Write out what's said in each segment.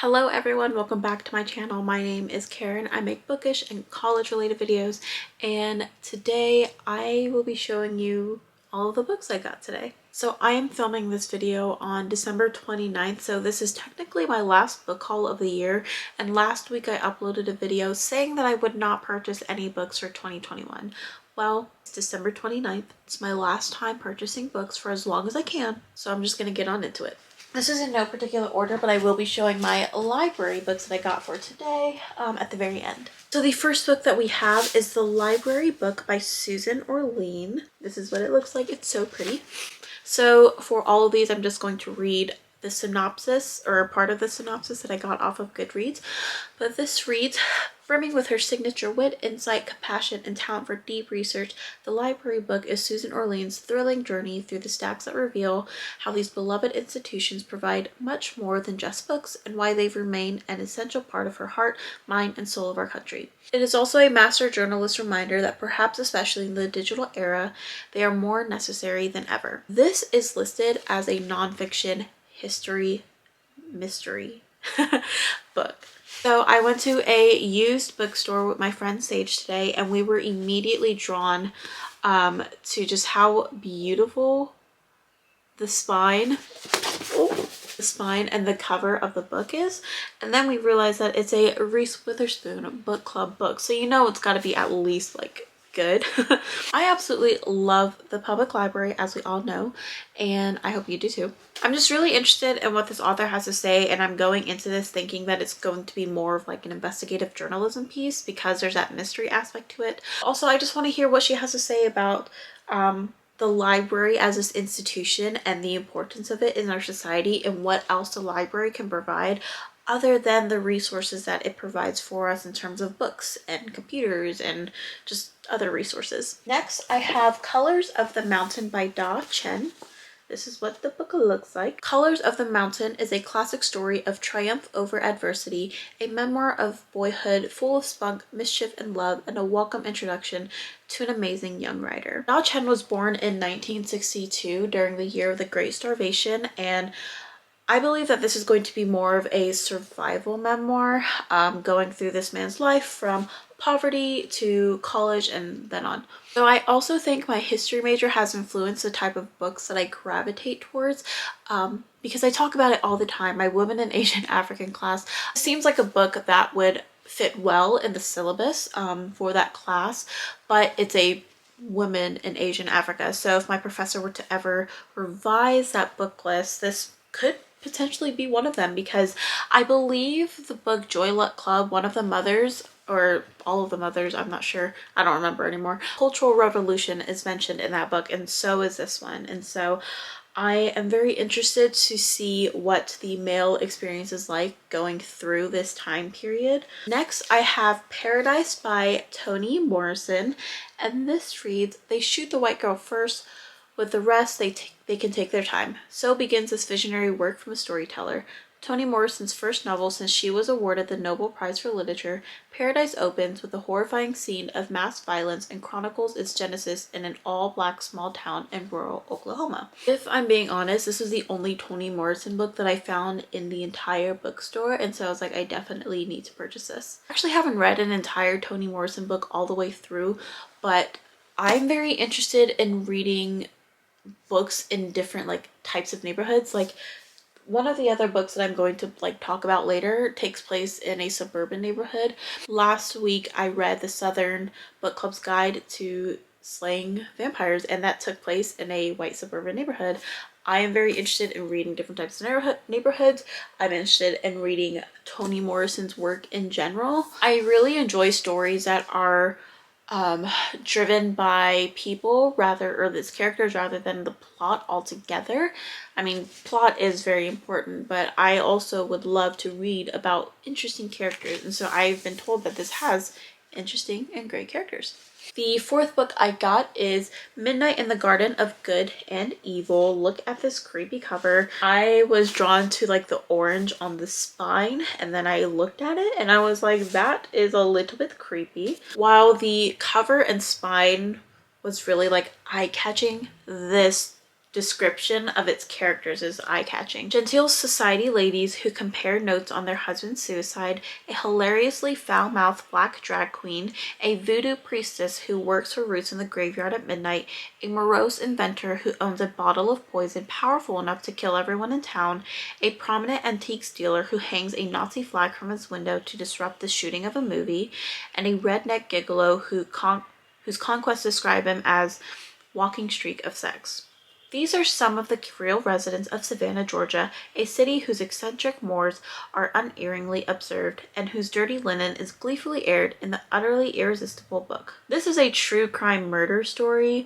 Hello everyone, welcome back to my channel. My name is Karen. I make bookish and college related videos, and today I will be showing you all of the books I got today. So I am filming this video on December 29th, so this is technically my last book haul of the year, and last week I uploaded a video saying that I would not purchase any books for 2021. Well, it's December 29th. It's my last time purchasing books for as long as I can, so I'm just gonna get on into it. This is in no particular order, but I will be showing my library books that I got for today at the very end. So the first book that we have is The Library Book by Susan Orlean. This is what it looks like. It's so pretty. So for all of these, I'm just going to read the synopsis, or part of the synopsis that I got off of Goodreads. But this reads, brimming with her signature wit, insight, compassion, and talent for deep research, The Library Book is Susan Orlean's thrilling journey through the stacks that reveal how these beloved institutions provide much more than just books and why they've remained an essential part of her heart, mind, and soul of our country. It is also a master journalist reminder that perhaps especially in the digital era, they are more necessary than ever. This is listed as a nonfiction history mystery book. So I went to a used bookstore with my friend Sage today, and we were immediately drawn to just how beautiful the spine and the cover of the book is. And then we realized that it's a Reese Witherspoon book club book, so you know it's got to be at least like good. I absolutely love the public library, as we all know, and I hope you do too. I'm just really interested in what this author has to say, and I'm going into this thinking that it's going to be more of like an investigative journalism piece because there's that mystery aspect to it. Also, I just want to hear what she has to say about the library as this institution and the importance of it in our society, and what else the library can provide other than the resources that it provides for us in terms of books and computers and just other resources. Next, I have Colors of the Mountain by Da Chen. This is what the book looks like. Colors of the Mountain is a classic story of triumph over adversity, a memoir of boyhood full of spunk, mischief, and love, and a welcome introduction to an amazing young writer. Da Chen was born in 1962 during the year of the Great Starvation, and I believe that this is going to be more of a survival memoir, going through this man's life from poverty to college and then on. So I also think my history major has influenced the type of books that I gravitate towards, because I talk about it all the time. My Women in Asian African class seems like a book that would fit well in the syllabus for that class, but it's a women in Asian Africa. So if my professor were to ever revise that book list, this could potentially be one of them, because I believe the book Joy Luck Club, one of the mothers, or all of the mothers, I'm not sure, I don't remember anymore, Cultural Revolution is mentioned in that book, and so is this one. And so I am very interested to see what the male experience is like going through this time period. Next, I have Paradise by Toni Morrison, and this reads, they shoot the white girl first, with the rest they can take their time. So begins this visionary work from a storyteller. Toni Morrison's first novel since she was awarded the Nobel Prize for Literature, Paradise opens with a horrifying scene of mass violence and chronicles its genesis in an all-black small town in rural Oklahoma. If I'm being honest, this was the only Toni Morrison book that I found in the entire bookstore, and so I was like, I definitely need to purchase this. I actually haven't read an entire Toni Morrison book all the way through, but I'm very interested in reading books in different like types of neighborhoods. Like one of the other books that I'm going to like talk about later takes place in a suburban neighborhood. Last week I read the Southern Book Club's Guide to Slaying Vampires, and that took place in a white suburban neighborhood. I am very interested in reading different types of neighborhoods. I'm interested in reading Toni Morrison's work in general. I really enjoy stories that are driven by people or its characters rather than the plot altogether. I mean, plot is very important, but I also would love to read about interesting characters, and so I've been told that this has interesting and great characters. The fourth book I got is Midnight in the Garden of Good and Evil. Look at this creepy cover. I was drawn to like the orange on the spine, and then I looked at it and I was like, that is a little bit creepy. While the cover and spine was really like eye-catching, this description of its characters is eye-catching. Genteel society ladies who compare notes on their husband's suicide, a hilariously foul-mouthed black drag queen, a voodoo priestess who works her roots in the graveyard at midnight, a morose inventor who owns a bottle of poison powerful enough to kill everyone in town, a prominent antiques dealer who hangs a Nazi flag from his window to disrupt the shooting of a movie, and a redneck gigolo whose conquests describe him as walking streak of sex. These are some of the real residents of Savannah, Georgia, a city whose eccentric mores are unerringly observed and whose dirty linen is gleefully aired in the utterly irresistible book. This is a true crime murder story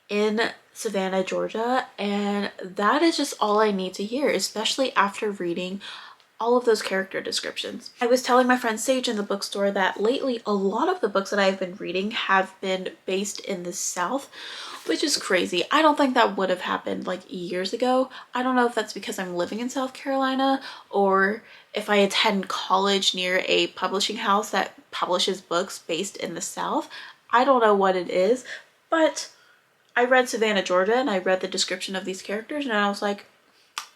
in Savannah, Georgia, and that is just all I need to hear, especially after reading all of those character descriptions. I was telling my friend Sage in the bookstore that lately a lot of the books that I've been reading have been based in the South, which is crazy. I don't think that would have happened like years ago. I don't know if that's because I'm living in South Carolina or if I attend college near a publishing house that publishes books based in the South. I don't know what it is, but I read Savannah, Georgia, and I read the description of these characters and I was like,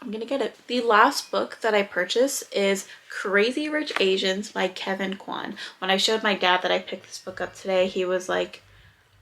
I'm gonna get it. The last book that I purchased is Crazy Rich Asians by Kevin Kwan. When I showed my dad that I picked this book up today, he was like,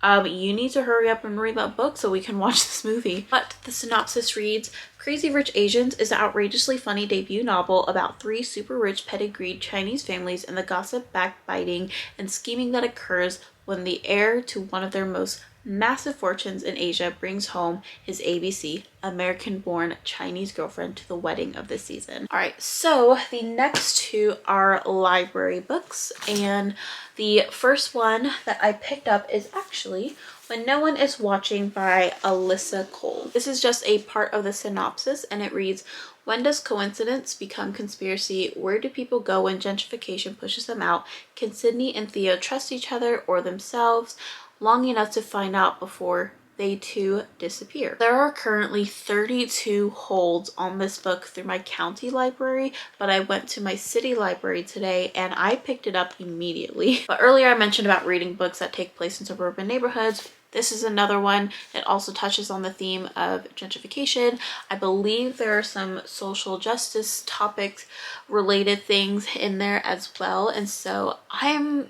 you need to hurry up and read that book so we can watch this movie. But the synopsis reads, Crazy Rich Asians is an outrageously funny debut novel about three super rich pedigreed Chinese families and the gossip, backbiting, and scheming that occurs when the heir to one of their most massive fortunes in Asia brings home his ABC, American-born Chinese girlfriend to the wedding of the season. All right, so the next two are library books, and the first one that I picked up is actually When No One Is Watching by Alyssa Cole. This is just a part of the synopsis, and it reads, when does coincidence become conspiracy? Where do people go when gentrification pushes them out? Can Sydney and Theo trust each other or themselves long enough to find out before they too disappear? There are currently 32 holds on this book through my county library, but I went to my city library today and I picked it up immediately. But earlier I mentioned about reading books that take place in suburban neighborhoods. This is another one. It also touches on the theme of gentrification. I believe there are some social justice topics related things in there as well. And so I'm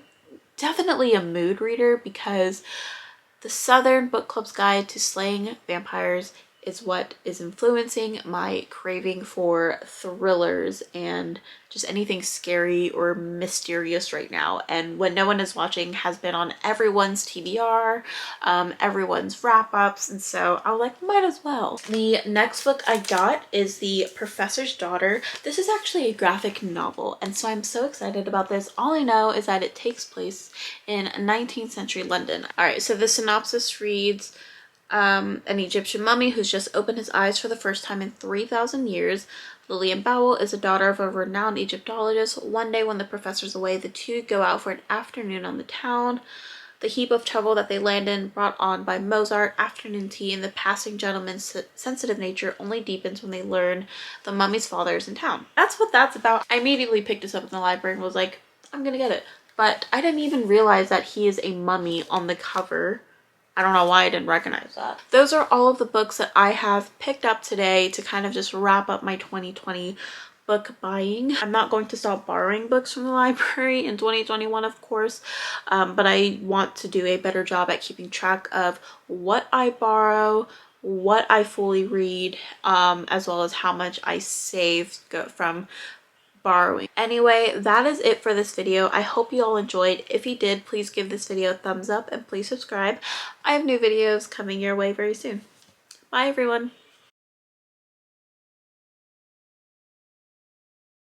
definitely a mood reader because the Southern Book Club's Guide to Slaying Vampires is what is influencing my craving for thrillers and just anything scary or mysterious right now. And When No One Is Watching has been on everyone's TBR, everyone's wrap-ups, and so I was like, might as well. The next book I got is The Professor's Daughter. This is actually a graphic novel, and so I'm so excited about this. All I know is that it takes place in 19th century London. All right, so the synopsis reads, an Egyptian mummy who's just opened his eyes for the first time in 3,000 years. Lillian Bowell is a daughter of a renowned Egyptologist. One day when the professor's away, the two go out for an afternoon on the town. The heap of trouble that they land in, brought on by Mozart, afternoon tea, and the passing gentleman's sensitive nature only deepens when they learn the mummy's father is in town. That's what that's about. I immediately picked this up in the library and was like, I'm gonna get it. But I didn't even realize that he is a mummy on the cover. I don't know why I didn't recognize that. Those are all of the books that I have picked up today to kind of just wrap up my 2020 book buying. I'm not going to stop borrowing books from the library in 2021, of course, but I want to do a better job at keeping track of what I borrow, what I fully read, as well as how much I save from borrowing. Anyway, that is it for this video. I hope you all enjoyed. If you did, please give this video a thumbs up and please subscribe. I have new videos coming your way very soon. Bye everyone.